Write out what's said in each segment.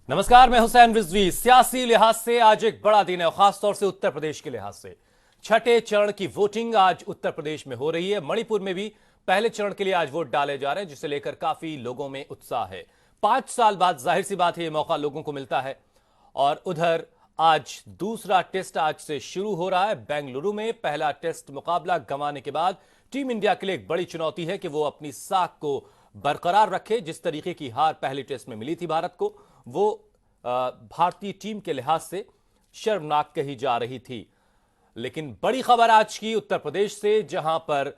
नमस्कार, मैं हुसैन रिजवी। सियासी लिहाज से आज एक बड़ा दिन है, खासतौर से उत्तर प्रदेश के लिहाज से। छठे चरण की वोटिंग आज उत्तर प्रदेश में हो रही है। मणिपुर में भी पहले चरण के लिए आज वोट डाले जा रहे हैं, जिसे लेकर काफी लोगों में उत्साह है। 5 साल बाद जाहिर सी बात है, यह मौका लोगों को मिलता है। और उधर आज दूसरा टेस्ट आज से शुरू हो रहा है। बेंगलुरु में पहला टेस्ट मुकाबला गंवाने के बाद टीम इंडिया के लिए एक बड़ी चुनौती है कि वो अपनी साख को बरकरार रखे। जिस तरीके की हार पहले टेस्ट में मिली थी भारत को, वो भारतीय टीम के लिहाज से शर्मनाक कही जा रही थी। लेकिन बड़ी खबर आज की उत्तर प्रदेश से, जहां पर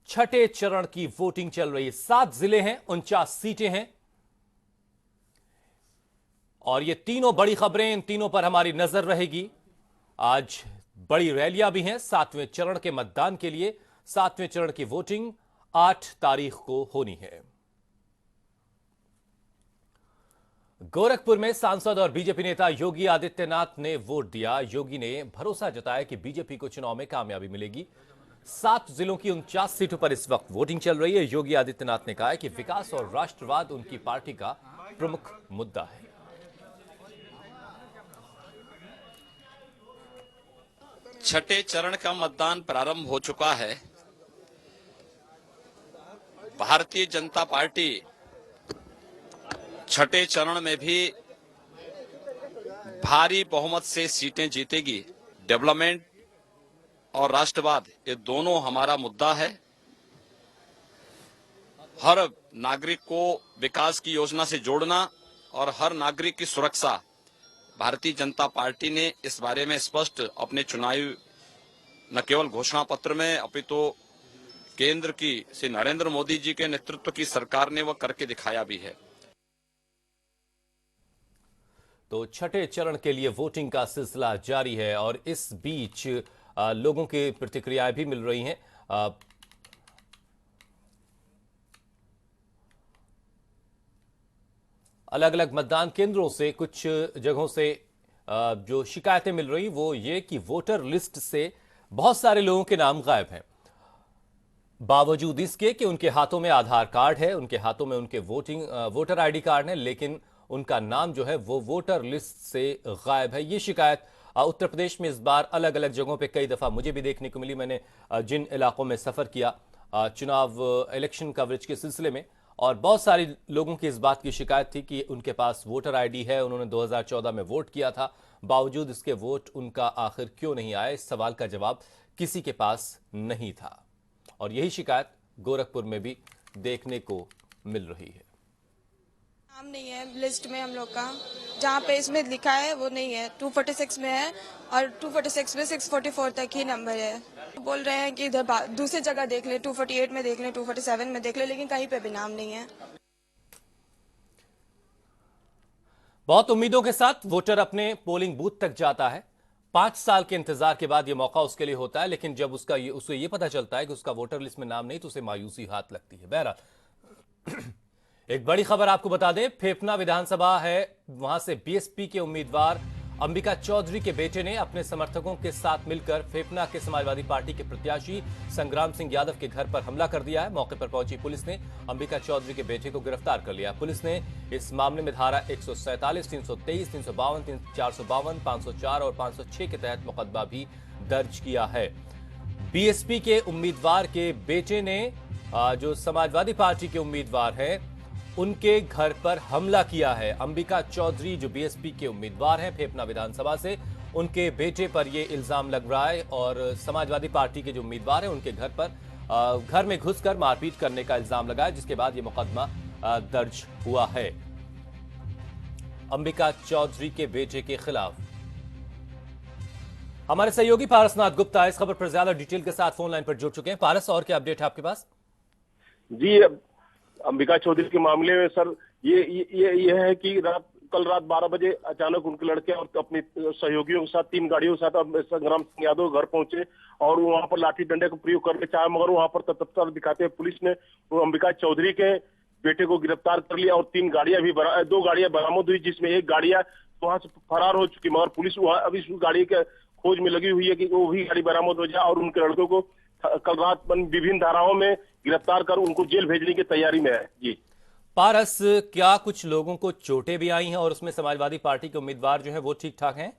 छठे चरण की वोटिंग चल रही है। 7 जिले हैं, 49 सीटें हैं, और ये तीनों बड़ी खबरें, इन तीनों पर हमारी नजर रहेगी। आज बड़ी रैलियां भी हैं 7वें चरण के मतदान के लिए। 7वें चरण की वोटिंग 8 तारीख को होनी है। गोरखपुर में सांसद और बीजेपी नेता योगी आदित्यनाथ ने वोट दिया। योगी ने भरोसा जताया कि बीजेपी को चुनाव में कामयाबी मिलेगी। 7 जिलों की 49 सीटों पर इस वक्त वोटिंग चल रही है। योगी आदित्यनाथ ने कहा कि विकास और राष्ट्रवाद उनकी पार्टी का प्रमुख मुद्दा है। छठे चरण का मतदान प्रारंभ हो चुका है। भारतीय जनता पार्टी छठे चरण में भी भारी बहुमत से सीटें जीतेगी। डेवलपमेंट और राष्ट्रवाद, ये दोनों हमारा मुद्दा है। हर नागरिक को विकास की योजना से जोड़ना और हर नागरिक की सुरक्षा, भारतीय जनता पार्टी ने इस बारे में स्पष्ट अपने चुनावी न केवल घोषणा पत्र में, अपितु केंद्र की श्री नरेंद्र मोदी जी के नेतृत्व की सरकार ने वह करके दिखाया भी है। तो छठे चरण के लिए वोटिंग का सिलसिला जारी है, और इस बीच लोगों की प्रतिक्रियाएं भी मिल रही हैं। अलग अलग मतदान केंद्रों से, कुछ जगहों से जो शिकायतें मिल रही वो ये कि वोटर लिस्ट से बहुत सारे लोगों के नाम गायब हैं, बावजूद इसके कि उनके हाथों में आधार कार्ड है, उनके हाथों में उनके वोटर आईडी कार्ड है, लेकिन उनका नाम जो है वो वोटर लिस्ट से गायब है। ये शिकायत उत्तर प्रदेश में इस बार अलग अलग जगहों पे कई दफा मुझे भी देखने को मिली। मैंने जिन इलाकों में सफर किया चुनाव इलेक्शन कवरेज के सिलसिले में, और बहुत सारे लोगों की इस बात की शिकायत थी कि उनके पास वोटर आईडी है, उन्होंने 2014 में वोट किया था, बावजूद इसके वोट उनका आखिर क्यों नहीं आया, इस सवाल का जवाब किसी के पास नहीं था। और यही शिकायत गोरखपुर में भी देखने को मिल रही है। नाम नहीं है लिस्ट में हम लोग का, जहाँ पे इसमें लिखा है वो नहीं है। 246 में है, और 246 में 644 तक ही नंबर है। बोल रहे हैं कि इधर दूसरी जगह देख ले, 248 में देख ले, 247 में देख ले, लेकिन कहीं पे भी नाम नहीं है। बहुत उम्मीदों के साथ वोटर अपने पोलिंग बूथ तक जाता है। 5 साल के इंतजार के बाद यह मौका उसके लिए होता है, लेकिन जब उसे यह पता चलता है कि उसका वोटर लिस्ट में नाम नहीं, तो उसे मायूसी हाथ लगती है। बहरहाल एक बड़ी खबर आपको बता दें, फेफना विधानसभा है, वहां से बीएसपी के उम्मीदवार अंबिका चौधरी के बेटे ने अपने समर्थकों के साथ मिलकर फेफना के समाजवादी पार्टी के प्रत्याशी संग्राम सिंह यादव के घर पर हमला कर दिया है। मौके पर पहुंची पुलिस ने अंबिका चौधरी के बेटे को गिरफ्तार कर लिया। पुलिस ने इस मामले में धारा 147, 323, 352, 452, 504 और 506 के तहत मुकदमा भी दर्ज किया है। बीएसपी के उम्मीदवार के बेटे ने जो समाजवादी पार्टी के उम्मीदवार हैं, उनके घर पर हमला किया है। अंबिका चौधरी जो बीएसपी के उम्मीदवार हैं फेफना विधानसभा से, उनके बेटे पर यह इल्जाम लग रहा है, और समाजवादी पार्टी के जो उम्मीदवार हैं उनके घर में घुसकर मारपीट करने का इल्जाम लगा है, जिसके बाद यह मुकदमा दर्ज हुआ है अंबिका चौधरी के बेटे के खिलाफ। हमारे सहयोगी पारसनाथ गुप्ता इस खबर पर ज्यादा डिटेल के साथ फोन लाइन पर जुड़ चुके हैं। पारस, और क्या अपडेट है आपके पास? जी, अंबिका चौधरी के मामले में सर ये है कि कल रात 12 बजे अचानक उनके लड़के और अपने सहयोगियों के साथ 3 गाड़ियों के साथ संग्राम सिंह यादव घर पहुंचे, और वहां पर लाठी डंडे का प्रयोग करने चाहे, मगर वहां पर तत्परता दिखाते हुए पुलिस ने अंबिका चौधरी के बेटे को गिरफ्तार कर लिया, और 2 गाड़ियां बरामद हुई, जिसमें एक गाड़ियां वहां से फरार हो चुकी, मगर पुलिस अभी उस गाड़ी के खोज में लगी हुई है कि वो भी गाड़ी बरामद हो जाए, और उनके लड़कों को कल रात विभिन्न धाराओं में गिरफ्तार कर उनको जेल भेजने की तैयारी में है। जी, पारस, क्या कुछ लोगों को चोटें भी आई हैं और उसमें समाजवादी पार्टी के उम्मीदवार जो हैं वो ठीक ठाक हैं?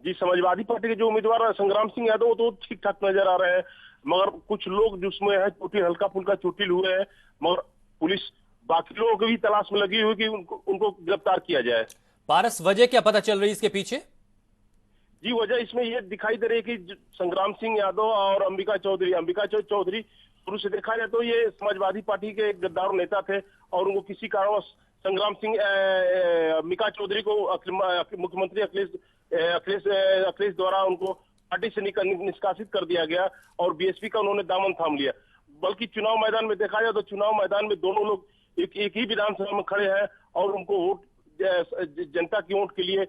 जी, समाजवादी पार्टी के जो उम्मीदवार हैं, संग्राम सिंह यादव, वो तो ठीक ठाक नजर आ रहे हैं, मगर कुछ लोग जिसमें है चोटिल, हल्का फुल्का चोटिल हुए हैं, मगर पुलिस बाकी लोगों की भी तलाश में लगी हुई कि उनको गिरफ्तार किया जाए। पारस, वजह क्या पता चल रही है इसके पीछे? जी, वजह इसमें ये दिखाई दे रही है कि संग्राम सिंह यादव और अंबिका चौधरी शुरू से देखा जाए तो ये समाजवादी पार्टी के गद्दार नेता थे और उनको किसी कारणवश संग्राम सिंह अंबिका चौधरी को मुख्यमंत्री अखिलेश द्वारा उनको पार्टी से निष्कासित कर दिया गया और बीएसपी का उन्होंने दामन थाम लिया। बल्कि चुनाव मैदान में देखा जाए तो चुनाव मैदान में दोनों लोग एक ही विधानसभा में खड़े हैं और उनको वोट, जनता की वोट के लिए,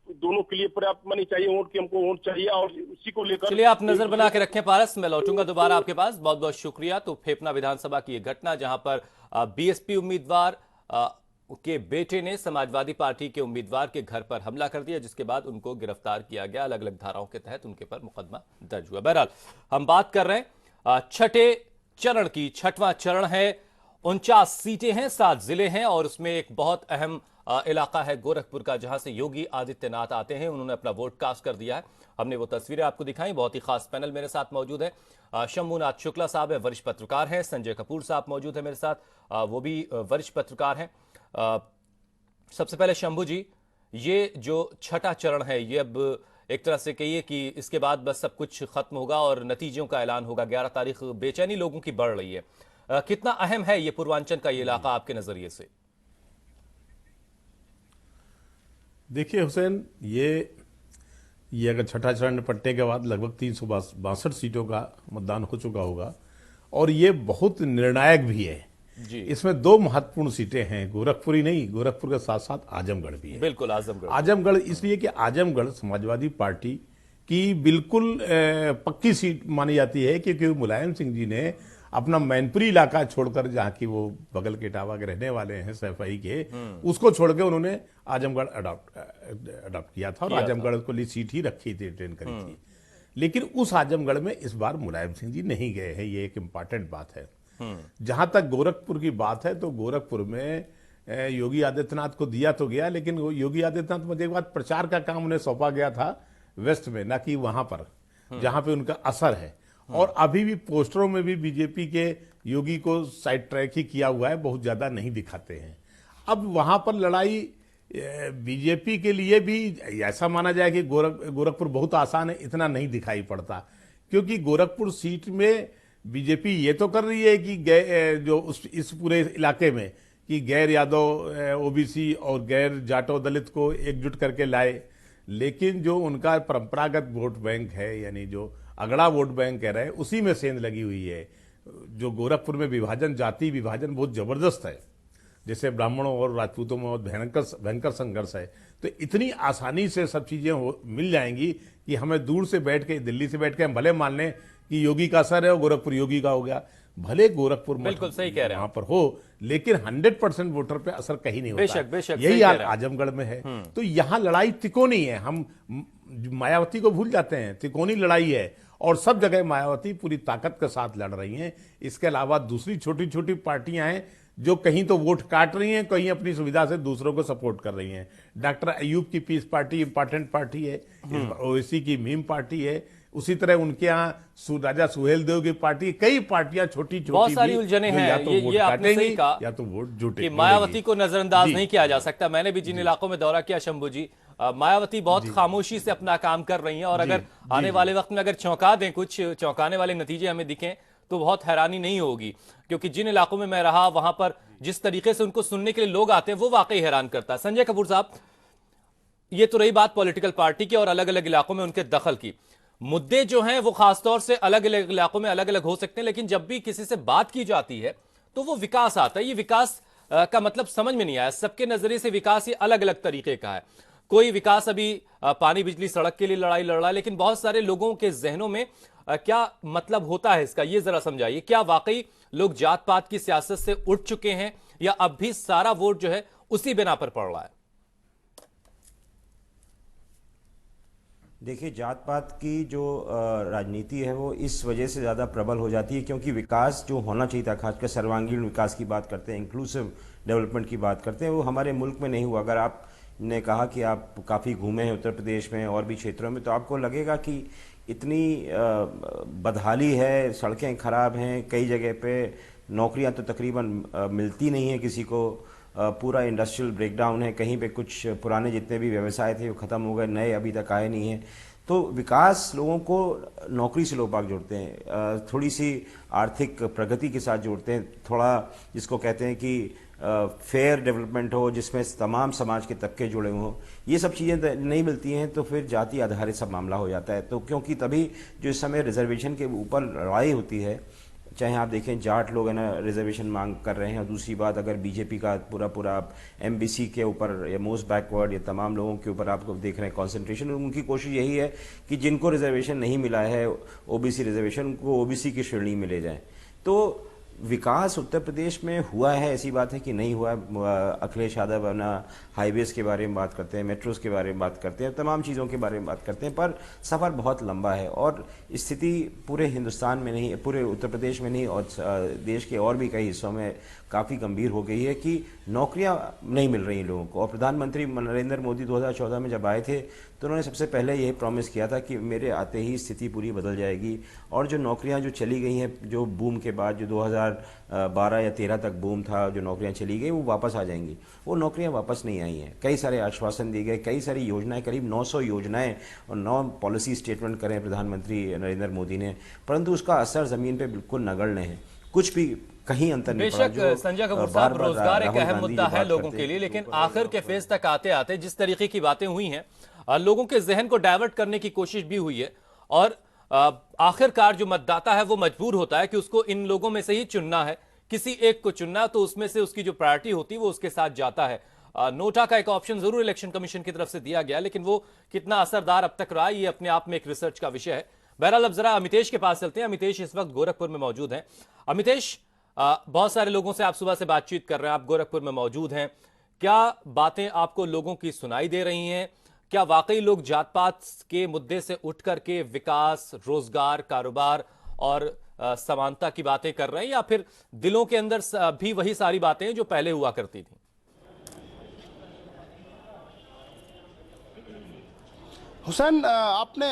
दोनों के लिए पर्याप्त मनी चाहिए, वोट की हमको वोट चाहिए और उसी को लेकर। चलिए, आप नजर बना के रखें पारस, मैं लौटूंगा दोबारा आपके पास। बहुत बहुत शुक्रिया। तो फेफना विधानसभा की यह घटना जहां पर बीएसपी उम्मीदवार के बेटे ने समाजवादी पार्टी के उम्मीदवार के घर पर हमला कर दिया, जिसके बाद उनको गिरफ्तार किया गया। अलग अलग धाराओं के तहत उनके पर मुकदमा दर्ज हुआ। बहरहाल हम बात कर रहे हैं छठे चरण की। छठवां चरण है, 49 सीटें हैं, 7 जिले हैं और उसमें एक बहुत अहम इलाका है गोरखपुर का, जहां से योगी आदित्यनाथ आते हैं। उन्होंने अपना वोट कास्ट कर दिया है। हमने वो तस्वीरें आपको दिखाई। बहुत ही खास पैनल मेरे साथ मौजूद है। शंभुनाथ शुक्ला साहब है, वरिष्ठ पत्रकार हैं। संजय कपूर साहब मौजूद है मेरे साथ, वो भी वरिष्ठ पत्रकार हैं। सबसे पहले शंभू जी, ये जो छठा चरण है, ये अब एक तरह से कहिए कि इसके बाद बस सब कुछ खत्म होगा और नतीजों का ऐलान होगा। 11 तारीख, बेचैनी लोगों की बढ़ रही है। कितना अहम है ये पूर्वांचल का ये इलाका आपके नजरिए से? देखिए हुसैन, ये अगर छठा चरण निपटने के बाद लगभग 362 सीटों का मतदान हो चुका होगा और ये बहुत निर्णायक भी है जी। इसमें 2 महत्वपूर्ण सीटें हैं, गोरखपुर ही नहीं, गोरखपुर के साथ साथ आजमगढ़ भी है। बिल्कुल, आजमगढ़ इसलिए कि आजमगढ़ समाजवादी पार्टी की बिल्कुल पक्की सीट मानी जाती है, क्योंकि मुलायम सिंह जी ने अपना मैनपुरी इलाका छोड़कर, जहाँ की वो बगल के इटावा के रहने वाले हैं, सैफई के, उसको छोड़ के उन्होंने आजमगढ़ अडॉप्ट किया था और आजमगढ़ को लिए सीट ही रखी थी, ट्रेन करी थी। लेकिन उस आजमगढ़ में इस बार मुलायम सिंह जी नहीं गए हैं, ये एक इम्पॉर्टेंट बात है। जहां तक गोरखपुर की बात है तो गोरखपुर में योगी आदित्यनाथ को दिया तो गया, लेकिन योगी आदित्यनाथ मुझे एक बात, प्रचार का काम उन्हें सौंपा गया था वेस्ट में, ना कि वहां पर जहां पे उनका असर है। और अभी भी पोस्टरों में भी बीजेपी के योगी को साइड ट्रैक ही किया हुआ है, बहुत ज्यादा नहीं दिखाते हैं। अब वहां पर लड़ाई बीजेपी के लिए भी ऐसा माना जाए कि गोरखपुर बहुत आसान है, इतना नहीं दिखाई पड़ता, क्योंकि गोरखपुर सीट में बीजेपी ये तो कर रही है कि इस पूरे इलाके में कि गैर यादव, ओबीसी और गैर जाटो दलित को एकजुट करके लाए, लेकिन जो उनका परंपरागत वोट बैंक है, यानी जो अगड़ा वोट बैंक कह रहे हैं, उसी में सेंध लगी हुई है। जो गोरखपुर में विभाजन, जाति विभाजन बहुत जबरदस्त है, जैसे ब्राह्मणों और राजपूतों में भयंकर संघर्ष है। तो इतनी आसानी से सब चीजें मिल जाएंगी कि हमें दूर से बैठ के, दिल्ली से बैठ के हम भले मान लें कि योगी का असर है और गोरखपुर योगी का हो गया, भले गोरखपुर बिल्कुल सही कह रहे हैं वहां पर हो, लेकिन 100% वोटर पे असर कहीं नहीं होता। बेशक यही हाल आजमगढ़ में है। तो यहाँ लड़ाई तिकोनी है, हम मायावती को भूल जाते हैं, तिकोनी लड़ाई है और सब जगह मायावती पूरी ताकत के साथ लड़ रही हैं। इसके अलावा दूसरी छोटी छोटी पार्टियां हैं जो कहीं तो वोट काट रही हैं, कहीं अपनी सुविधा से दूसरों को सपोर्ट कर रही हैं। डॉक्टर अयूब की पीस पार्टी इंपॉर्टेंट पार्टी है, ओवैसी की मीम पार्टी है, उसी तरह उनके यहाँ राजा सुहेल देव की पार्टी, कई पार्टियां छोटी छोटी, बहुत सारी उलझने हैं। ये आपने सही कहा या तो वोट जुटे, कि मायावती को नजरअंदाज नहीं किया जा सकता। मैंने भी जिन इलाकों में दौरा किया शंभू जी, मायावती बहुत खामोशी से अपना काम कर रही हैं और अगर आने वाले वक्त में अगर चौंका दें, कुछ चौंकाने वाले नतीजे हमें दिखें तो बहुत हैरानी नहीं होगी, क्योंकि जिन इलाकों में मैं रहा वहां पर जिस तरीके से उनको सुनने के लिए लोग आते हैं वो वाकई हैरान करता है। संजय कपूर साहब, ये तो रही बात पॉलिटिकल पार्टी की और अलग अलग इलाकों में उनके दखल की। मुद्दे जो हैं वो खासतौर से अलग अलग इलाकों में अलग अलग हो सकते हैं, लेकिन जब भी किसी से बात की जाती है तो वो विकास आता है। ये विकास का मतलब समझ में नहीं आया, सबके नजरिए से विकास ये अलग अलग तरीके का है। कोई विकास अभी पानी बिजली सड़क के लिए लड़ाई लड़ रहा है, लेकिन बहुत सारे लोगों के जहनों में क्या मतलब होता है इसका, ये जरा समझाइए। क्या वाकई लोग जात पात की सियासत से उठ चुके हैं या अब भी सारा वोट जो है उसी बिना पर पड़ रहा है? देखिए, जात पात की जो राजनीति है वो इस वजह से ज़्यादा प्रबल हो जाती है क्योंकि विकास जो होना चाहिए था, खासकर सर्वांगीण विकास की बात करते हैं, इंक्लूसिव डेवलपमेंट की बात करते हैं वो हमारे मुल्क में नहीं हुआ। अगर आपने कहा कि आप काफ़ी घूमे हैं उत्तर प्रदेश में और भी क्षेत्रों में, तो आपको लगेगा कि इतनी बदहाली है, सड़कें खराब हैं, कई जगह पे नौकरियां तो तकरीबन मिलती नहीं है किसी को, पूरा इंडस्ट्रियल ब्रेकडाउन है, कहीं पे कुछ पुराने जितने भी व्यवसाय थे वो ख़त्म हो गए, नए अभी तक आए नहीं हैं। तो विकास लोगों को नौकरी से लोग बाग जोड़ते हैं, थोड़ी सी आर्थिक प्रगति के साथ जोड़ते हैं, थोड़ा जिसको कहते हैं कि फेयर डेवलपमेंट हो जिसमें तमाम समाज के तबके जुड़े हों, ये सब चीज़ें नहीं मिलती हैं तो फिर जाति आधारित सब मामला हो जाता है। तो क्योंकि तभी जो इस समय रिजर्वेशन के ऊपर लड़ाई होती है, चाहे आप देखें जाट लोग है ना रिजर्वेशन मांग कर रहे हैं, और दूसरी बात अगर बीजेपी का पूरा आप एमबीसी के ऊपर या मोस्ट बैकवर्ड या तमाम लोगों के ऊपर आपको देख रहे हैं कंसंट्रेशन, उनकी कोशिश यही है कि जिनको रिजर्वेशन नहीं मिला है ओबीसी रिजर्वेशन, उनको ओबीसी की श्रेणी में ले जाएं। तो विकास उत्तर प्रदेश में हुआ है, ऐसी बात है कि नहीं हुआ। अखिलेश यादव अपना हाईवेज के बारे में बात करते हैं, मेट्रोज के बारे में बात करते हैं, तमाम चीज़ों के बारे में बात करते हैं, पर सफ़र बहुत लंबा है और स्थिति पूरे हिंदुस्तान में नहीं, पूरे उत्तर प्रदेश में नहीं और देश के और भी कई हिस्सों में काफ़ी गंभीर हो गई है कि नौकरियां नहीं मिल रही लोगों को। और प्रधानमंत्री नरेंद्र मोदी 2014 में जब आए थे तो उन्होंने सबसे पहले यही प्रॉमिस किया था कि मेरे आते ही स्थिति पूरी बदल जाएगी, और जो नौकरियां जो चली गई हैं जो बूम के बाद, जो 2012 या 13 तक बूम था, जो नौकरियां चली गई वो वापस आ जाएंगी। वो नौकरियां वापस नहीं आई हैं। कई सारे आश्वासन दिए गए, कई सारी योजनाएं, करीब 900 योजनाएं और 9 पॉलिसी स्टेटमेंट करें प्रधानमंत्री नरेंद्र मोदी ने, परंतु उसका असर ज़मीन पर बिल्कुल नगण्य है, कुछ भी कहीं अंतर नहीं पड़ा। बेशक संजय कपूर साहब, रोजगार एक अहम मुद्दा है लोगों के लिए, लेकिन आखिर के फेज तक आते आते जिस तरीके की बातें हुई हैं, लोगों के जहन को डाइवर्ट करने की कोशिश भी हुई है, और आखिरकार जो मतदाता है वो मजबूर होता है कि उसको इन लोगों में से ही चुनना है, किसी एक को चुनना, तो उसमें से उसकी जो प्रायोरिटी होती है वो उसके साथ जाता है। नोटा का एक ऑप्शन जरूर इलेक्शन कमीशन की तरफ से दिया गया, लेकिन वो कितना असरदार अब तक रहा ये अपने आप में एक रिसर्च का विषय है। बहरहाल अब जरा अमितेश के पास चलते हैं। अमितेश इस वक्त गोरखपुर में मौजूद हैं। अमितेश, बहुत सारे लोगों से आप सुबह से बातचीत कर रहे हैं, आप गोरखपुर में मौजूद हैं, क्या बातें आपको लोगों की सुनाई दे रही हैं? क्या वाकई लोग जात पात के मुद्दे से उठ करके विकास, रोजगार, कारोबार और समानता की बातें कर रहे हैं, या फिर दिलों के अंदर भी वही सारी बातें हैं जो पहले हुआ करती थी? हुसैन, आपने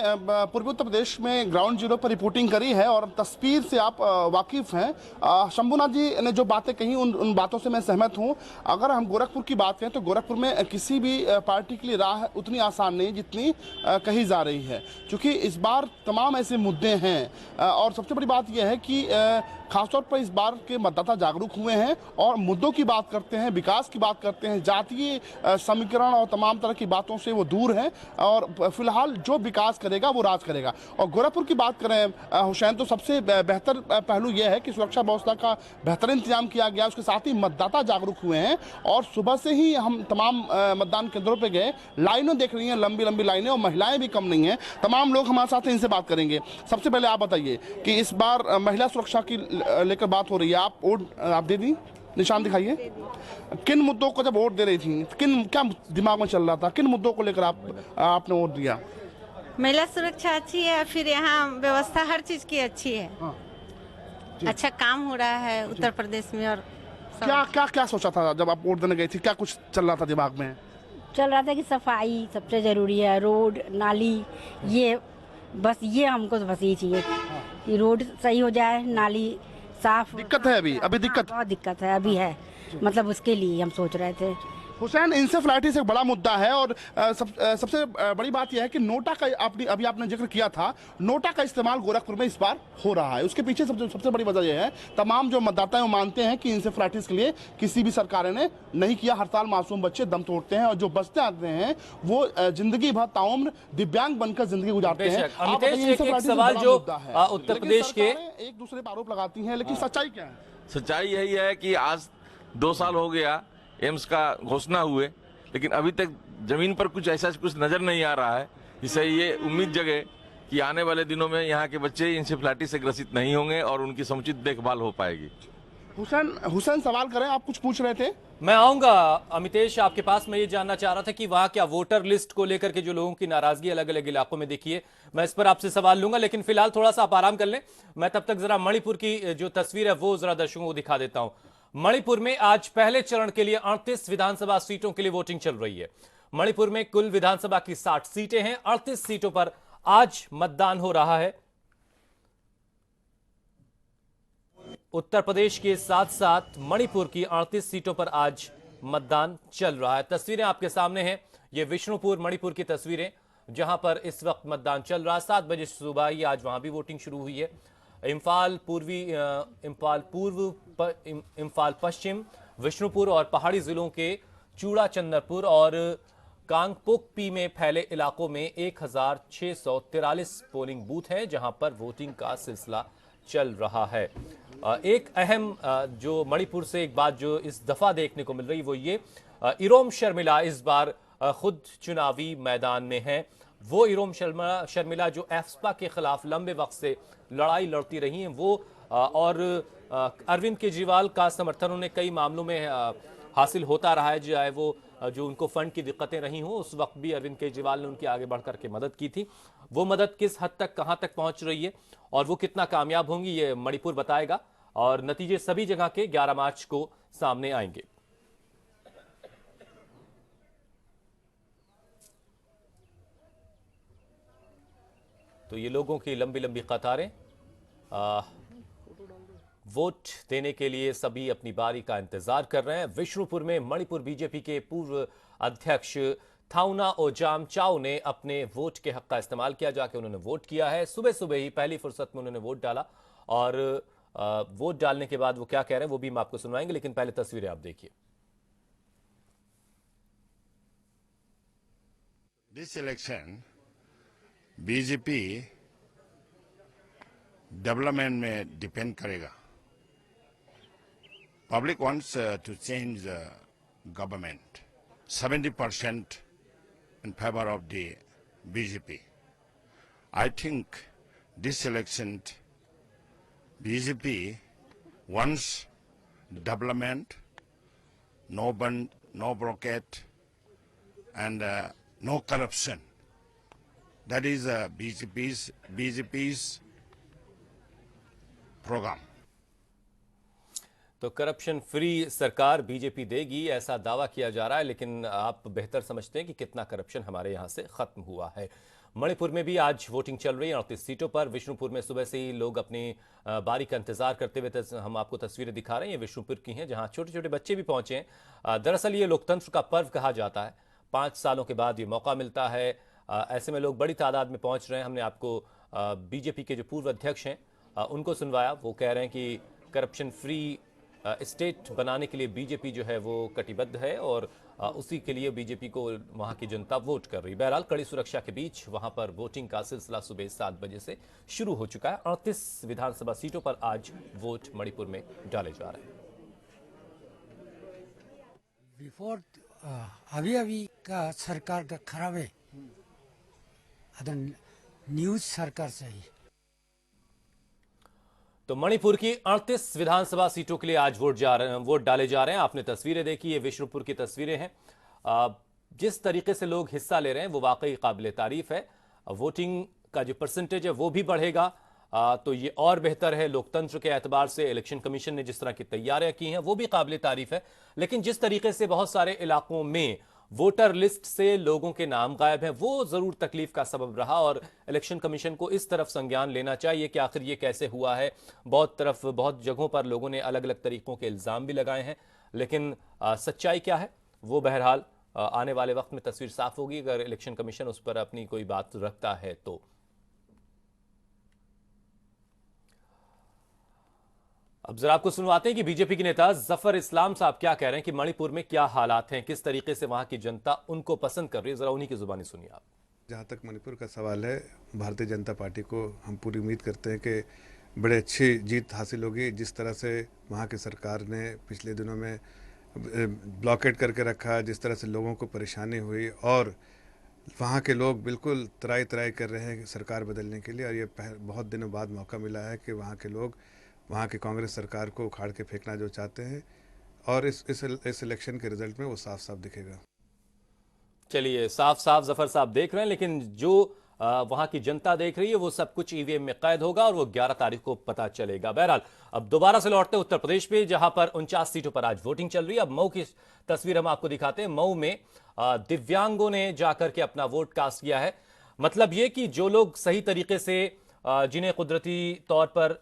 पूर्वी उत्तर प्रदेश में ग्राउंड जीरो पर रिपोर्टिंग करी है और तस्वीर से आप वाकिफ हैं। शंभुनाथ जी ने जो बातें कही उन बातों से मैं सहमत हूं। अगर हम गोरखपुर की बात करें तो गोरखपुर में किसी भी पार्टी के लिए राह उतनी आसान नहीं जितनी कही जा रही है, क्योंकि इस बार तमाम ऐसे मुद्दे हैं और सबसे बड़ी बात यह है कि खासतौर पर इस बार के मतदाता जागरूक हुए हैं और मुद्दों की बात करते हैं, विकास की बात करते हैं, जातीय समीकरण और तमाम तरह की बातों से वो दूर हैं और फिलहाल जो विकास करेगा वो राज करेगा। और गोरखपुर की बात करें हुसैन, तो सबसे बेहतर पहलू यह है कि सुरक्षा व्यवस्था का बेहतर इंतजाम किया गया, उसके साथ ही मतदाता जागरूक हुए हैं और सुबह से ही हम तमाम मतदान केंद्रों पर गए, लाइनें देख रही हैं, लंबी लंबी लाइनें, और महिलाएं भी कम नहीं हैं। तमाम लोग हमारे साथ हैं, इनसे बात करेंगे। सबसे पहले आप बताइए कि इस बार महिला सुरक्षा की लेकर बात हो रही है, आप दे दी, निशान दिखाइए। किन मुद्दों को जब वोट दे रही थी, क्या दिमाग में चल रहा था, किन मुद्दों को लेकर आपने वोट दिया? महिला सुरक्षा अच्छी है, फिर यहाँ व्यवस्था हर चीज की अच्छी है। हाँ, अच्छा काम हो रहा है उत्तर प्रदेश में। और क्या सोचा था जब आप वोट देने गई थी, क्या कुछ चल रहा था दिमाग में? चल रहा था कि सफाई सबसे जरूरी है, रोड नाली, ये बस ये हमको तो बस ये चाहिए कि रोड सही हो जाए, नाली साफ। दिक्कत है अभी दिक्कत? बहुत दिक्कत है अभी है, मतलब उसके लिए हम सोच रहे थे। हुसैन, इंसेफ्लाइटिस एक बड़ा मुद्दा है और सबसे बड़ी बात यह है कि नोटा का अभी आपने जिक्र किया था, नोटा का इस्तेमाल गोरखपुर में इस बार हो रहा है। उसके पीछे सबसे बड़ी वजह यह है, तमाम जो मतदाता है मानते हैं कि इंसेफ्लाइटिस के लिए किसी भी सरकार ने नहीं किया। हर साल मासूम बच्चे दम तोड़ते हैं और जो बचते आते हैं वो जिंदगी भर ताउम्र दिव्यांग बनकर जिंदगी गुजारते हैं। एक सवाल जो उत्तर प्रदेश के एक दूसरे पर आरोप लगाती है, लेकिन सच्चाई क्या है? सच्चाई यही है कि आज 2 साल हो गया एम्स का घोषणा हुए, लेकिन अभी तक जमीन पर कुछ ऐसा कुछ नजर नहीं आ रहा है जिससे ये उम्मीद जगे कि आने वाले दिनों में यहाँ के बच्चे इंसेफ्लाइटिस से ग्रसित नहीं होंगे और उनकी समुचित देखभाल हो पाएगी। हुसैन सवाल करें, आप कुछ पूछ रहे थे? मैं आऊंगा अमितेश आपके पास। मैं ये जानना चाह रहा था कि वहां क्या वोटर लिस्ट को लेकर के जो लोगों की नाराजगी अलग अलग इलाकों में देखी है, मैं इस पर आपसे सवाल लूंगा, लेकिन फिलहाल थोड़ा सा आप आराम कर लें। मैं तब तक जरा मणिपुर की जो तस्वीर है वो जरा दर्शकों को दिखा देता हूं। मणिपुर में आज पहले चरण के लिए 38 विधानसभा सीटों के लिए वोटिंग चल रही है। मणिपुर में कुल विधानसभा की 60 सीटें हैं। 38 सीटों पर आज मतदान हो रहा है। उत्तर प्रदेश के साथ साथ मणिपुर की 38 सीटों पर आज मतदान चल रहा है। तस्वीरें आपके सामने हैं। ये विष्णुपुर मणिपुर की तस्वीरें, जहां पर इस वक्त मतदान चल रहा है। 7 बजे सुबह ही आज वहां भी वोटिंग शुरू हुई है। इम्फाल पूर्व, इम्फाल पश्चिम, विष्णुपुर और पहाड़ी जिलों के चूड़ा चंदरपुर और कांगपोकपी में फैले इलाकों में 1643 पोलिंग बूथ हैं, जहां पर वोटिंग का सिलसिला चल रहा है। एक अहम जो मणिपुर से एक बात जो इस दफा देखने को मिल रही वो ये, इरोम शर्मिला इस बार खुद चुनावी मैदान में हैं। वो इरोम शर्मिला जो एफ्सपा के खिलाफ लंबे वक्त से लड़ाई लड़ती रही हैं, वो और अरविंद केजरीवाल का समर्थन उन्हें कई मामलों में हासिल होता रहा है, चाहे वो जो उनको फंड की दिक्कतें रही हों, उस वक्त भी अरविंद केजरीवाल ने उनकी आगे बढ़ करके मदद की थी। वो मदद किस हद तक कहां तक पहुंच रही है और वो कितना कामयाब होंगी, ये मणिपुर बताएगा और नतीजे सभी जगह के 11 मार्च को सामने आएंगे। तो ये लोगों की लंबी लंबी कतारें, वोट देने के लिए सभी अपनी बारी का इंतजार कर रहे हैं। विष्णुपुर में मणिपुर बीजेपी के पूर्व अध्यक्ष थाउना ओजाम चाओ ने अपने वोट के हक का इस्तेमाल किया, जाके उन्होंने वोट किया है। सुबह सुबह ही पहली फुर्सत में उन्होंने वोट डाला और वोट डालने के बाद वो क्या कह रहे हैं वो भी हम आपको सुनवाएंगे, लेकिन पहले तस्वीरें आप देखिए। दिस इलेक्शन बीजेपी डेवलपमेंट में डिपेंड करेगा। Public wants to change the government, 70% in favor of the BJP. I think this election BJP wants development, no bond, no blockade, and no corruption. That is BJP's program. तो corruption free सरकार BJP देगी, ऐसा दावा किया जा रहा है, लेकिन आप बेहतर समझते हैं कि कितना करप्शन हमारे यहां से खत्म हुआ है। मणिपुर में भी आज वोटिंग चल रही है 38 सीटों पर। विष्णुपुर में सुबह से ही लोग अपनी बारी का इंतजार करते हुए हम आपको तस्वीरें दिखा रहे हैं। ये विष्णुपुर की हैं, जहां छोटे छोटे बच्चे भी पहुंचे हैं। दरअसल ये लोकतंत्र का पर्व कहा जाता है। 5 सालों के बाद ये मौका मिलता है। ऐसे में लोग बड़ी तादाद में पहुंच रहे हैं। हमने आपको बीजेपी के जो पूर्व अध्यक्ष हैं उनको सुनवाया। वो कह रहे हैं कि करप्शन फ्री स्टेट बनाने के लिए बीजेपी जो है वो कटिबद्ध है और उसी के लिए बीजेपी को वहां की जनता वोट कर रही। बहरहाल कड़ी सुरक्षा के बीच वहां पर वोटिंग का सिलसिला सुबह 7 बजे से शुरू हो चुका है। 38 विधानसभा सीटों पर आज वोट मणिपुर में डाले जा रहे हैं। बिफोर अभी का सरकार का खराब है, न्यूज सरकार सही। तो मणिपुर की 38 विधानसभा सीटों के लिए आज वोट डाले जा रहे हैं। आपने तस्वीरें देखी, ये विष्णुपुर की तस्वीरें हैं। जिस तरीके से लोग हिस्सा ले रहे हैं वो वाकई काबिल तारीफ है। वोटिंग का जो परसेंटेज है वो भी बढ़ेगा तो ये और बेहतर है। लोकतंत्र के एतबार से इलेक्शन कमीशन ने जिस तरह की तैयारियां की हैं वो भी काबिल तारीफ है, लेकिन जिस तरीके से बहुत सारे इलाकों में वोटर लिस्ट से लोगों के नाम गायब हैं वो जरूर तकलीफ का सबब रहा और इलेक्शन कमीशन को इस तरफ संज्ञान लेना चाहिए कि आखिर ये कैसे हुआ है। बहुत जगहों पर लोगों ने अलग अलग तरीकों के इल्जाम भी लगाए हैं, लेकिन सच्चाई क्या है वो बहरहाल आने वाले वक्त में तस्वीर साफ होगी अगर इलेक्शन कमीशन उस पर अपनी कोई बात रखता है तो। अब जरा आपको सुनवाते हैं कि बीजेपी के नेता जफर इस्लाम साहब क्या कह रहे हैं कि मणिपुर में क्या हालात हैं, किस तरीके से वहां की जनता उनको पसंद कर रही है। जरा उन्हीं की जुबानी सुनिए आप। जहां तक मणिपुर का सवाल है, भारतीय जनता पार्टी को हम पूरी उम्मीद करते हैं कि बड़े अच्छी जीत हासिल होगी। जिस तरह से वहां की सरकार ने पिछले दिनों में ब्लॉकेट करके रखा, जिस तरह से लोगों को परेशानी हुई और वहाँ के लोग बिल्कुल त्राई कर रहे हैं सरकार बदलने के लिए, और ये बहुत दिनों बाद मौका मिला है कि वहाँ के लोग वहाँ की कांग्रेस सरकार को उखाड़ के फेंकना जो चाहते हैं, और इस इलेक्शन के रिजल्ट में वो साफ साफ दिखेगा। चलिए, साफ साफ जफर साहब देख रहे हैं, लेकिन जो वहां की जनता देख रही है, वो सब कुछ ईवीएम में कैद होगा और वो 11 तारीख को पता चलेगा। बहरहाल अब दोबारा से लौटते उत्तर प्रदेश पे, जहां पर 49 सीटों पर आज वोटिंग चल रही है। अब मऊ की तस्वीर हम आपको दिखाते हैं। मऊ में दिव्यांगों ने जाकर के अपना वोट कास्ट किया है। मतलब ये कि जो लोग सही तरीके से, जिन्हें कुदरती तौर पर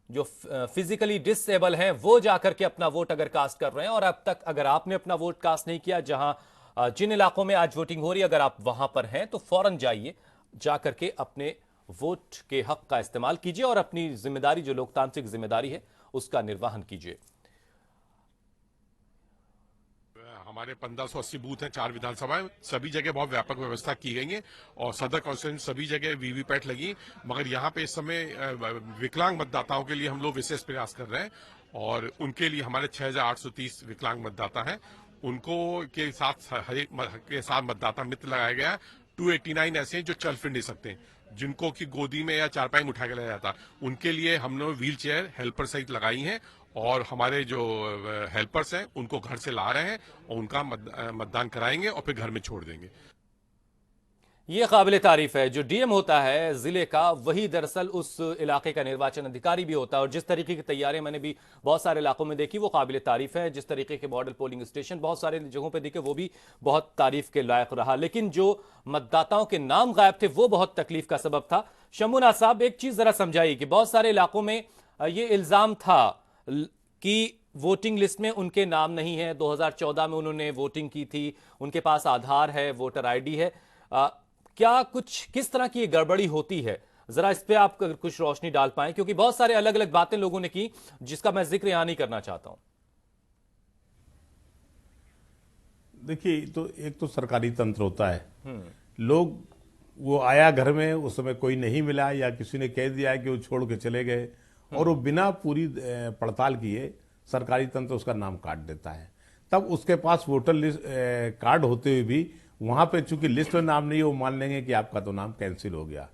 जो फिजिकली डिसेबल हैं, वो जाकर के अपना वोट अगर कास्ट कर रहे हैं। और अब तक अगर आपने अपना वोट कास्ट नहीं किया, जहां जिन इलाकों में आज वोटिंग हो रही है, अगर आप वहां पर हैं तो फौरन जाइए, जाकर के अपने वोट के हक का इस्तेमाल कीजिए और अपनी जिम्मेदारी, जो लोकतांत्रिक जिम्मेदारी है, उसका निर्वहन कीजिए। हमारे 1580 बूथ हैं 4 विधानसभाएं, सभी जगह बहुत व्यापक व्यवस्था की गई है और सदर कॉन्स्टिट्यूंसी सभी जगह वीवीपैट लगी, मगर यहाँ पे इस समय विकलांग मतदाताओं के लिए हम लोग विशेष प्रयास कर रहे हैं और उनके लिए हमारे 6830 विकलांग मतदाता हैं, उनको के साथ मतदाता मित्र लगाया गया। 289 ऐसे हैं जो चल फिर नहीं सकते, जिनको की गोदी में या चारपाई में उठा के लाया जाता, उनके लिए हमने व्हील चेयर हेल्पर सहित लगाई हैं और हमारे जो हेल्पर्स हैं उनको घर से ला रहे हैं और उनका मतदान कराएंगे और फिर घर में छोड़ देंगे। ये काबिल तारीफ है। जो डीएम होता है जिले का, वही दरअसल उस इलाके का निर्वाचन अधिकारी भी होता है। और जिस तरीके की तैयारियां मैंने भी बहुत सारे इलाकों में देखी, वो काबिल तारीफ है। जिस तरीके के मॉडल पोलिंग स्टेशन बहुत सारे जगहों पे दिखे, वो भी बहुत तारीफ के लायक रहा। लेकिन जो मतदाताओं के नाम गायब थे, वो बहुत तकलीफ का सबब था। शंभूनाथ साहब, एक चीज जरा समझाइए कि बहुत सारे इलाकों में ये इल्जाम था कि वोटिंग लिस्ट में उनके नाम नहीं है। 2014 में उन्होंने वोटिंग की थी, उनके पास आधार है, वोटर आईडी है। क्या कुछ किस तरह की गड़बड़ी होती है, जरा इस पे आप कुछ रोशनी डाल पाएं, क्योंकि बहुत सारे अलग अलग बातें लोगों ने की, जिसका मैं जिक्र यहां नहीं करना चाहता हूं। देखिए, तो एक तो सरकारी तंत्र होता है, लोग वो आया घर में, उस समय कोई नहीं मिला या किसी ने कह दिया कि वो छोड़ के चले गए और वो बिना पूरी पड़ताल किए सरकारी तंत्र उसका नाम काट देता है। तब उसके पास वोटर लिस्ट कार्ड होते हुए भी वहां पे चूंकि लिस्ट में नाम नहीं है, वो मान लेंगे कि आपका तो नाम कैंसिल हो गया।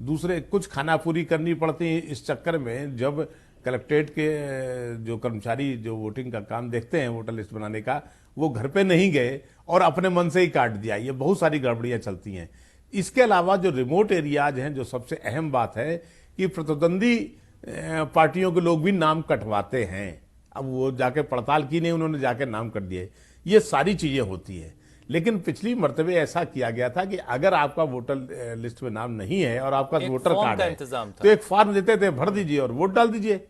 दूसरे कुछ खानापूरी करनी पड़ती है इस चक्कर में, जब कलेक्ट्रेट के जो कर्मचारी जो वोटिंग का काम देखते हैं, वोटर लिस्ट बनाने का, वो घर पे नहीं गए और अपने मन से ही काट दिया। ये बहुत सारी गड़बड़ियां चलती हैं। इसके अलावा जो रिमोट एरियाज हैं, जो सबसे अहम बात है कि प्रतिद्वंदी पार्टियों के लोग भी नाम कटवाते हैं। अब वो जाके पड़ताल की नहीं, उन्होंने जाके नाम कट दिए। ये सारी चीजें होती है। लेकिन पिछली मर्तबे ऐसा किया गया था कि अगर आपका वोटर लिस्ट में नाम नहीं है और आपका वोटर कार्ड है, तो एक फॉर्म देते थे, भर दीजिए और वोट डाल दीजिए।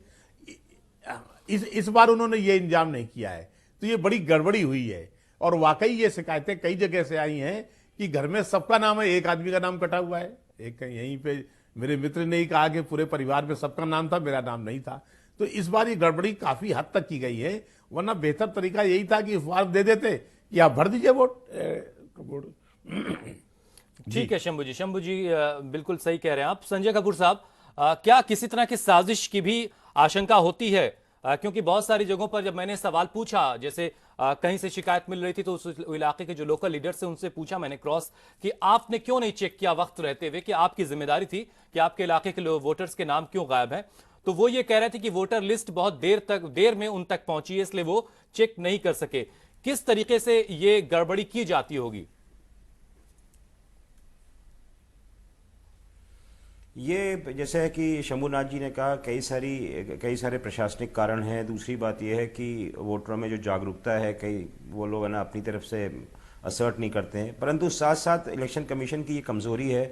इस बार उन्होंने ये इंतजाम नहीं किया है, तो ये बड़ी गड़बड़ी हुई है। और वाकई ये शिकायतें कई जगह से आई हैं कि घर में सबका नाम है, एक आदमी का नाम कटा हुआ है। एक यहीं पे मेरे मित्र ने ही कहा कि पूरे परिवार में सबका नाम था, मेरा नाम नहीं था। तो इस बार ये गड़बड़ी काफी हद तक की गई है, वरना बेहतर तरीका यही था कि फॉर्म दे देते कि आप भर दीजिए वोट। ठीक है शंभू जी बिल्कुल सही कह रहे हैं आप। संजय कपूर साहब, क्या किसी तरह की साजिश की भी आशंका होती है? क्योंकि बहुत सारी जगहों पर जब मैंने सवाल पूछा, जैसे कहीं से शिकायत मिल रही थी, तो उस इलाके के जो लोकल लीडर से उनसे पूछा मैंने क्रॉस कि आपने क्यों नहीं चेक किया वक्त रहते हुए, कि आपकी जिम्मेदारी थी कि आपके इलाके के वोटर्स के नाम क्यों गायब हैं? तो वो ये कह रहे थे कि वोटर लिस्ट बहुत देर में उन तक पहुंची है, इसलिए वो चेक नहीं कर सके। किस तरीके से ये गड़बड़ी की जाती होगी? ये जैसे है कि शंभूनाथ जी ने कहा, कई सारे प्रशासनिक कारण हैं। दूसरी बात यह है कि वोटरों में जो जागरूकता है, कई वो लोग ना अपनी तरफ से असर्ट नहीं करते हैं। परंतु साथ साथ इलेक्शन कमीशन की ये कमज़ोरी है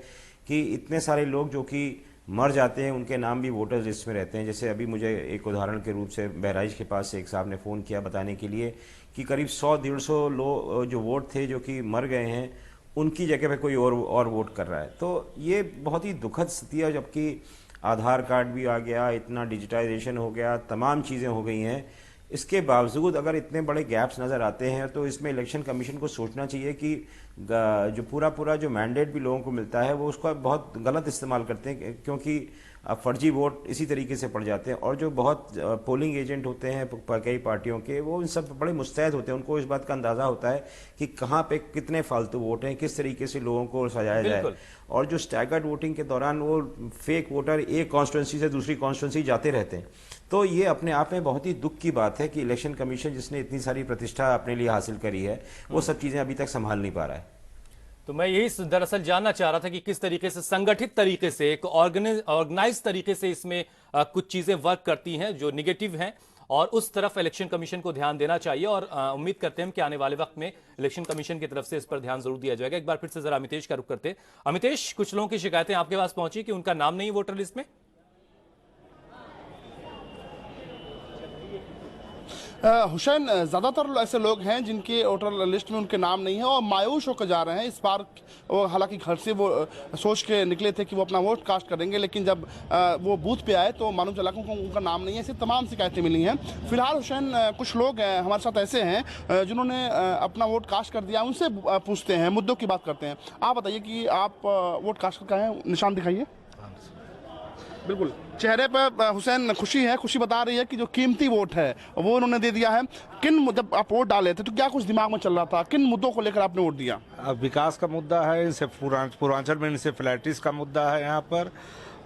कि इतने सारे लोग जो कि मर जाते हैं, उनके नाम भी वोटर लिस्ट में रहते हैं। जैसे अभी मुझे एक उदाहरण के रूप से बहराइच के पास से एक साहब ने फ़ोन किया बताने के लिए कि करीब 100-150 लोग जो वोट थे, जो कि मर गए हैं, उनकी जगह पे कोई और वोट कर रहा है। तो ये बहुत ही दुखद स्थिति है, जबकि आधार कार्ड भी आ गया, इतना डिजिटाइजेशन हो गया, तमाम चीज़ें हो गई हैं। इसके बावजूद अगर इतने बड़े गैप्स नज़र आते हैं, तो इसमें इलेक्शन कमीशन को सोचना चाहिए कि जो पूरा जो मैंडेट भी लोगों को मिलता है, वो उसका बहुत गलत इस्तेमाल करते हैं, क्योंकि फर्जी वोट इसी तरीके से पड़ जाते हैं। और जो बहुत पोलिंग एजेंट होते हैं कई पार्टियों के, वो इन सब बड़े मुस्तैद होते हैं। उनको इस बात का अंदाज़ा होता है कि कहाँ पे कितने फालतू वोट हैं, किस तरीके से लोगों को सजाया जाए। और जो स्टैगर्ड वोटिंग के दौरान वो फेक वोटर एक कॉन्स्टिट्यूंसी से दूसरी कॉन्स्टिट्यूंसी जाते रहते हैं। तो ये अपने आप में बहुत ही दुख की बात है कि इलेक्शन कमीशन, जिसने इतनी सारी प्रतिष्ठा अपने लिए हासिल करी है, वो सब चीज़ें अभी तक संभाल नहीं पा रहा है। तो मैं यही दरअसल जानना चाह रहा था कि किस तरीके से संगठित तरीके से एक ऑर्गेनाइज तरीके से इसमें कुछ चीजें वर्क करती हैं जो निगेटिव हैं, और उस तरफ इलेक्शन कमीशन को ध्यान देना चाहिए। और उम्मीद करते हैं कि आने वाले वक्त में इलेक्शन कमीशन की तरफ से इस पर ध्यान जरूर दिया जाएगा। एक बार फिर से जरा अमितेश का रुख करते हैं। अमितेश, कुछ लोगों की शिकायतें आपके पास पहुंची कि उनका नाम नहीं वोटर लिस्ट में। हुसैन, ज़्यादातर ऐसे लोग हैं जिनके वोटर लिस्ट में उनके नाम नहीं है और मायूस होकर जा रहे हैं इस बार। हालांकि घर से वो सोच के निकले थे कि वो अपना वोट कास्ट करेंगे, लेकिन जब वो बूथ पे आए तो मालूम चला कि उनका नाम नहीं है। ऐसी तमाम शिकायतें मिली हैं। फिलहाल हुसैन, कुछ लोग हमारे साथ ऐसे हैं जिन्होंने अपना वोट कास्ट कर दिया, उनसे पूछते हैं, मुद्दों की बात करते हैं। आप बताइए कि आप वोट कास्ट करके आए हैं, निशान दिखाइए। बिल्कुल, चेहरे पर हुसैन खुशी है। खुशी बता रही है कि जो कीमती वोट है वो उन्होंने दे दिया है। जब आप वोट डाले थे तो क्या कुछ दिमाग में चल रहा था, किन मुद्दों को लेकर आपने वोट दिया? अब विकास का मुद्दा है, इनसे पूर्वांचल में इंसेफ्लाइटिस का मुद्दा है यहाँ पर,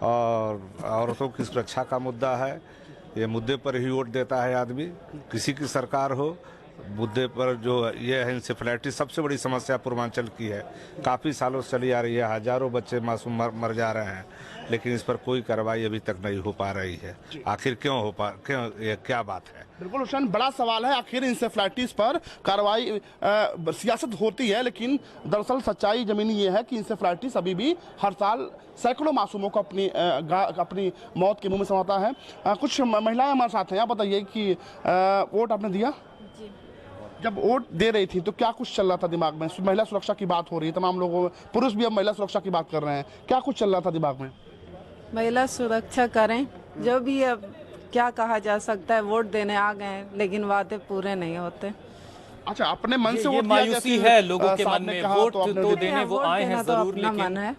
और औरतों की सुरक्षा का मुद्दा है। ये मुद्दे पर ही वोट देता है आदमी, किसी की सरकार हो। मुद्दे पर जो ये है इंसेफ्लाइटिस सबसे बड़ी समस्या पूर्वांचल की है, काफ़ी सालों से चली आ रही है। हजारों बच्चे मासूम मर जा रहे हैं, लेकिन इस पर कोई कार्रवाई अभी तक नहीं हो पा रही है। आखिर क्यों ये क्या बात है? बिल्कुल हुसैन, बड़ा सवाल है। आखिर इंसेफ्लाइटिस पर कार्रवाई, सियासत होती है, लेकिन दरअसल सच्चाई जमीनी ये है कि इंसेफ्लाइटिस अभी भी हर साल सैकड़ों मासूमों को अपनी मौत के मुंह में समाता है। कुछ महिलाएं हमारे साथ हैं। आप बताइए कि वोट आपने दिया? जब वोट दे रही थी तो क्या कुछ चल रहा था दिमाग में? महिला सुरक्षा की बात हो रही है, तमाम लोगों, पुरुष भी अब महिला सुरक्षा की बात कर रहे हैं। क्या कुछ चल रहा था दिमाग में? महिला सुरक्षा करें, जो भी अब क्या कहा जा सकता है। वोट देने आ गए हैं, लेकिन वादे पूरे नहीं होते। अच्छा, अपने मन से वोट मायूसी है लोगों के मन में। वोट तो देने वो आए हैं जरूर, लेकिन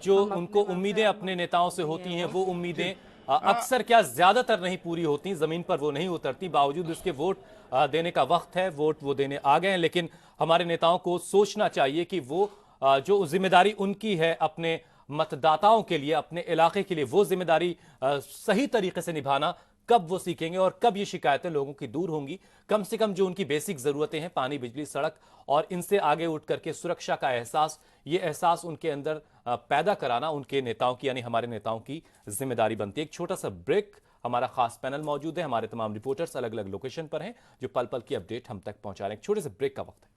जो उनको उम्मीदें अपने नेताओं से होती हैं, वो उम्मीदें अक्सर क्या ज्यादातर नहीं पूरी होती, जमीन पर वो नहीं उतरती। बावजूद इसके वोट देने का वक्त है, वोट वो देने आ गए हैं। लेकिन हमारे नेताओं को सोचना चाहिए कि वो जो जिम्मेदारी उनकी है अपने मतदाताओं के लिए, अपने इलाके के लिए, वो जिम्मेदारी सही तरीके से निभाना कब वो सीखेंगे और कब ये शिकायतें लोगों की दूर होंगी। कम से कम जो उनकी बेसिक जरूरतें हैं, पानी, बिजली, सड़क, और इनसे आगे उठ करके सुरक्षा का एहसास, ये एहसास उनके अंदर पैदा कराना उनके नेताओं की, यानी हमारे नेताओं की जिम्मेदारी बनती है। एक छोटा सा ब्रेक, हमारा खास पैनल मौजूद है, हमारे तमाम रिपोर्टर्स अलग अलग लोकेशन पर हैं जो पल पल की अपडेट हम तक पहुंचा रहे हैं। एक छोटे से ब्रेक का वक्त है।